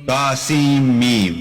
तासीम meme,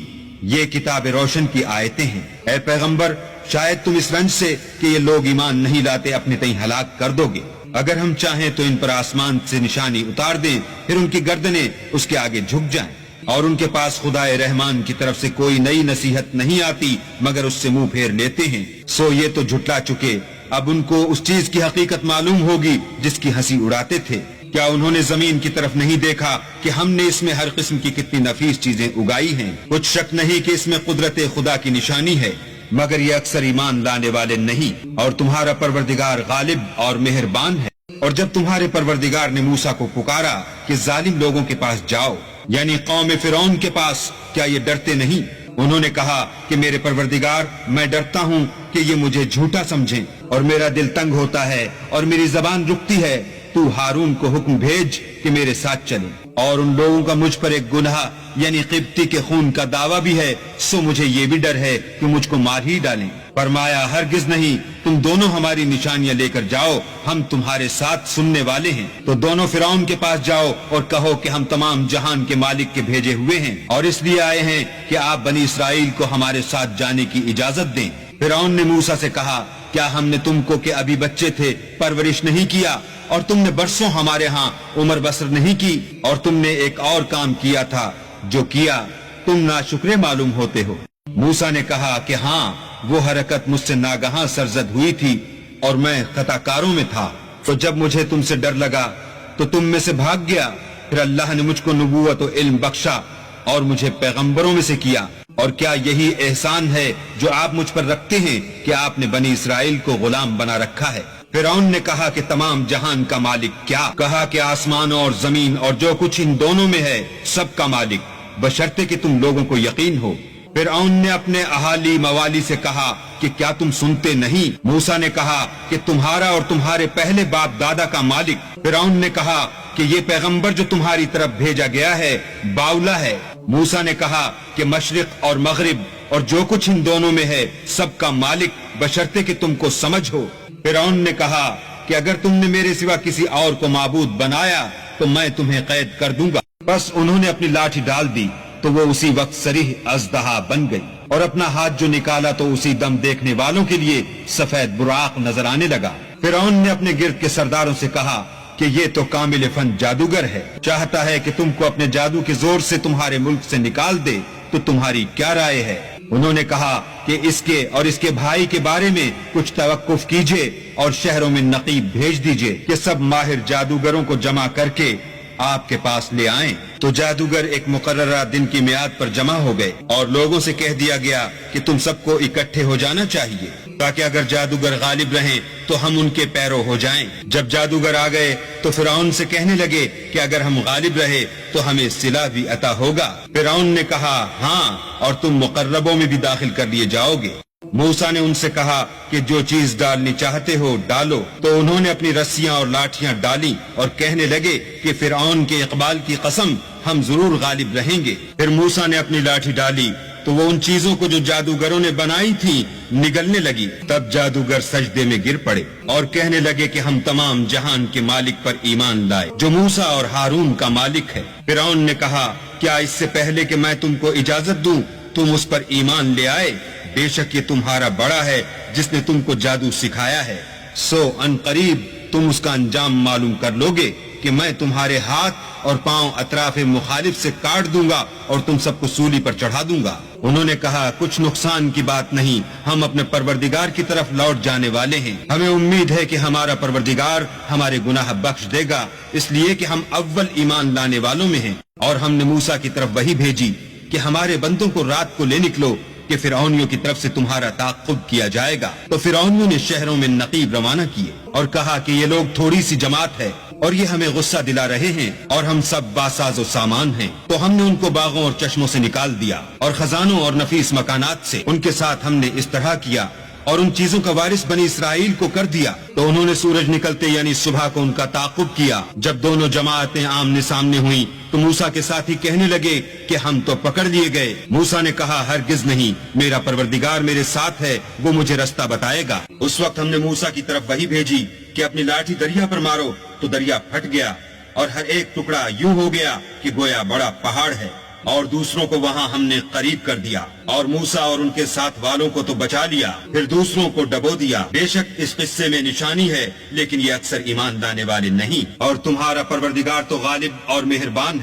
ये किताब रोशन की आयतें हैं। ए पैगंबर, शायद तुम इस रंज से कि ये लोग ईमान नहीं लाते अपने तई हलाक कर दोगे। अगर हम चाहें तो इन पर आसमान से निशानी उतार दें, फिर उनकी गर्दनें उसके आगे झुक जाएं, और उनके पास खुदाए रहमान की तरफ से कोई नई नसीहत नहीं आती मगर उससे मुंह फेर लेते हैं। सो ये तो झुटला चुके, अब उनको उस चीज की हकीकत मालूम होगी जिसकी हंसी उड़ाते थे। क्या उन्होंने जमीन की तरफ नहीं देखा कि हमने इसमें हर किस्म की कितनी नफीस चीजें उगाई हैं? कुछ शक नहीं कि इसमें कुदरत खुदा की निशानी है, मगर ये अक्सर ईमान लाने वाले नहीं। और तुम्हारा परवरदिगार गालिब और मेहरबान है। और जब तुम्हारे परवरदिगार ने मूसा को पुकारा कि जालिम लोगों के पास जाओ, यानी कौम फिरौन के पास, क्या ये डरते नहीं? उन्होंने कहा कि मेरे परवरदिगार, मैं डरता हूँ कि ये मुझे झूठा समझें, और मेरा दिल तंग होता है और मेरी जबान रुकती है। तू हारून को हुक्म भेज कि मेरे साथ चले। और उन लोगों का मुझ पर एक गुनाह यानी किब्ती के खून का दावा भी है, सो मुझे ये भी डर है कि मुझको मार ही डालें। फरमाया, हरगिज नहीं, तुम दोनों हमारी निशानियां लेकर जाओ, हम तुम्हारे साथ सुनने वाले हैं। तो दोनों फिरौन के पास जाओ और कहो कि हम तमाम जहान के मालिक के भेजे हुए हैं और इसलिए आए हैं कि आप बनी इसराइल को हमारे साथ जाने की इजाजत दें। फिरौन ने मूसा से कहा, क्या हमने तुमको के अभी बच्चे थे परवरिश नहीं किया, और तुमने बरसों हमारे यहाँ उम्र बसर नहीं की, और तुमने एक और काम किया था जो किया, तुम नाशुक्रे मालूम होते हो। मूसा ने कहा कि हाँ, वो हरकत मुझसे नागहां सरजद हुई थी और मैं खताकारों में था। तो जब मुझे तुमसे डर लगा तो तुम में से भाग गया। फिर अल्लाह ने मुझको नबूवत और इल्म बख्शा और मुझे पैगंबरों में से किया। और क्या यही एहसान है जो आप मुझ पर रखते हैं कि आपने बनी इसराइल को गुलाम बना रखा है? फिरौन ने कहा कि तमाम जहान का मालिक क्या? कहा कि आसमान और जमीन और जो कुछ इन दोनों में है सब का मालिक, बशर्ते कि तुम लोगों को यकीन हो। फिरौन ने अपने अहाली मवाली से कहा कि क्या तुम सुनते नहीं? मूसा ने कहा कि तुम्हारा और तुम्हारे पहले बाप दादा का मालिक। फिरौन ने कहा कि ये पैगंबर जो तुम्हारी तरफ भेजा गया है बाउला है। मूसा ने कहा कि मशरिक और मगरिब और जो कुछ इन दोनों में है सब का मालिक, बशर्ते कि तुमको समझ हो। फिरौन ने कहा कि अगर तुमने मेरे सिवा किसी और को माबूद बनाया तो मैं तुम्हें कैद कर दूंगा। बस उन्होंने अपनी लाठी डाल दी तो वो उसी वक्त सरीह अज़दहा बन गई, और अपना हाथ जो निकाला तो उसी दम देखने वालों के लिए सफेद बुराक नजर आने लगा। फिरौन ने अपने गिर्द के सरदारों से कहा कि ये तो कामिल फन जादूगर है, चाहता है कि तुमको अपने जादू के जोर से तुम्हारे मुल्क से निकाल दे, तो तुम्हारी क्या राय है? उन्होंने कहा कि इसके और इसके भाई के बारे में कुछ तवक्कुफ कीजिए और शहरों में नकीब भेज दीजिए कि सब माहिर जादूगरों को जमा करके आपके पास ले आएं। तो जादूगर एक मुकर्ररा दिन की मियाद पर जमा हो गए और लोगों से कह दिया गया कि तुम सबको इकट्ठे हो जाना चाहिए ताकि अगर जादूगर गालिब रहें तो हम उनके पैरों हो जाएं। जब जादूगर आ गए तो फिरौन से कहने लगे कि अगर हम गालिब रहे तो हमें सिला भी अता होगा। फिरौन ने कहा, हाँ, और तुम मुकर्रबों में भी दाखिल कर लिए जाओगे। मूसा ने उनसे कहा कि जो चीज डालनी चाहते हो डालो। तो उन्होंने अपनी रस्सियां और लाठियां डाली और कहने लगे कि फिरौन के इकबाल की कसम, हम जरूर गालिब रहेंगे। फिर मूसा ने अपनी लाठी डाली तो वो उन चीजों को जो जादूगरों ने बनाई थी निगलने लगी। तब जादूगर सजदे में गिर पड़े और कहने लगे कि हम तमाम जहान के मालिक पर ईमान लाए जो मूसा और हारून का मालिक है। फिरौन ने कहा, क्या इससे पहले कि मैं तुमको इजाजत दूं तुम उस पर ईमान ले आए? बेशक ये तुम्हारा बड़ा है जिसने तुमको जादू सिखाया है। सो अनकरीब तुम उसका अंजाम मालूम कर लोगे कि मैं तुम्हारे हाथ और पांव अतराफे मुखालिफ से काट दूंगा और तुम सबको सूली पर चढ़ा दूंगा। उन्होंने कहा, कुछ नुकसान की बात नहीं, हम अपने परवरदिगार की तरफ लौट जाने वाले हैं। हमें उम्मीद है कि हमारा परवरदिगार हमारे गुनाह बख्श देगा, इसलिए कि हम अव्वल ईमान लाने वालों में हैं। और हमने मूसा की तरफ वही भेजी कि हमारे बंदों को रात को ले निकलो कि फिरौनियों की तरफ से तुम्हारा ताक़ुब किया जाएगा। तो फिरौनियों ने शहरों में नकीब रवाना किए और कहा कि ये लोग थोड़ी सी जमात है और ये हमें गुस्सा दिला रहे हैं और हम सब बासाज़ो सामान हैं। तो हमने उनको बागों और चश्मों से निकाल दिया और खजानों और नफीस मकानात से। उनके साथ हमने इस तरह किया और उन चीजों का वारिस बनी इसराइल को कर दिया। तो उन्होंने सूरज निकलते यानी सुबह को उनका ताक़ुब किया। जब दोनों जमातें आमने सामने हुई तो मूसा के साथी कहने लगे कि हम तो पकड़ लिए गए। मूसा ने कहा, हरगिज नहीं, मेरा परवरदिगार मेरे साथ है, वो मुझे रास्ता बताएगा। उस वक्त हमने मूसा की तरफ वही भेजी कि अपनी लाठी दरिया पर मारो। तो दरिया फट गया और हर एक टुकड़ा यूं हो गया कि गोया बड़ा पहाड़ है। اور دوسروں کو وہاں ہم نے قریب کر دیا، اور موسیٰ اور ان کے ساتھ والوں کو تو بچا لیا، پھر دوسروں کو ڈبو دیا۔ بے شک اس قصے میں نشانی ہے، لیکن یہ اکثر ایمان لانے والے نہیں، اور تمہارا پروردگار تو غالب اور مہربان ہے۔